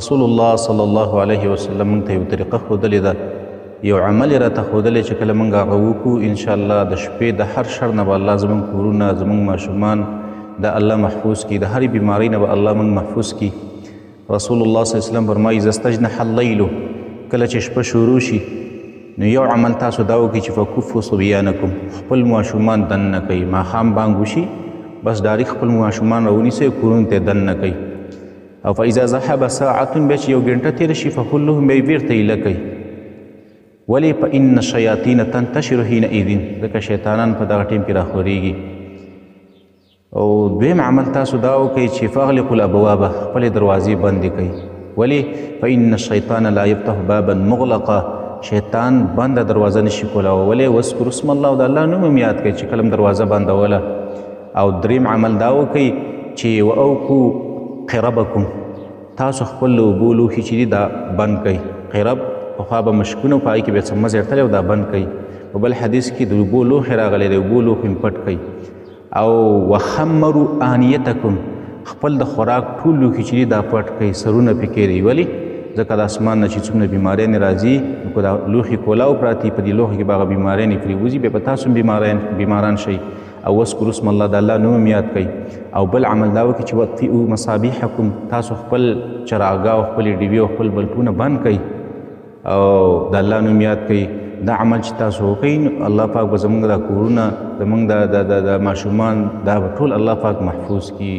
رسول الله صلی الله علیه وسلم موږ ته یو طریقه ښودلې ده، یو عمل یې راته ښودلی چې کله موږ هغه وکړو انشاءالله د شپې د هر شر نه به الله زموږ کورونه زموږ ماشومان د الله محفوظ کړي، د هرې بیمارۍ نه به الله موږ محفوظ کړي. رسول الله صلی الله علیه وسلم فرمایي اذا استجنح اللیل، کله چې شپه شروع شي نو یو عمل تاسو دا وکړئ چې فکفوا صبیانکم، خپل ماشومان دننه کوئ. ماښام بانګ وشي بس ډاري خپل ماشومان راونیسئ، کورونو ته دننه کوئ. او فاذا ذهب ساعة، بیا چې یو ګنټه تېره شي فخلوهم، بیا یې بېرته ایله کوئ. ولې؟ فإن الشیاطین تنتشر حینئذ، ځکه شیطانان په دغه ټیم کې راخورېږي. او دویم عمل تاسو دا وکئ چې فاغلقوا الابواب، خپلې دروازې بندې کړئ. ولې؟ فإن الشیطان لا یفتح بابا مغلقا، شیطان بنده دروازه نشي کولاوه. ولې؟ واذکروا اسم الله، او د الله نوم هم یاد کړئ چې کله دروازه بندوله. او دریم عمل دا وکئ چې واوقو قربکم، تاسو خپل اوبو لوښي چې دي دا بند کړئ. قرب پخوا به مشکونه په هغې کې به څه مه زیړتلی او دا بند کړئ. په بل حدیث کې د اوبو لوښی راغلی دی، اوبو لوښي هم پټ کړئ. او وخمروا آنیتکم، خپل د خوراک ټول لوښي چې دي دا پټ کړئ، سرونه پرې کېږدئ. ولې؟ ځکه د اسمان نه چې څومره بیماریانې راځي نو که دا لوښي کولاو پراته په دې لوښي کې به هغه بیماریانې پرېوځي، بیا به تاسو هم بیماران شئ. او واذکروا اسم الله، د الله نوم یاد کړئ. او بل عمل دا وکړئ چې واطفئوا مصابیحکم، تاسو خپل چراغا او خپلې ډیوې او خپل بلپونه بند کړئ او د الله نوم یاد کړئ. دا عمل چې تاسو وکړئ نو الله پاک به زموږ دا کورونه زموږ د ماشومان دا به ټول الله پاک محفوظ کړي.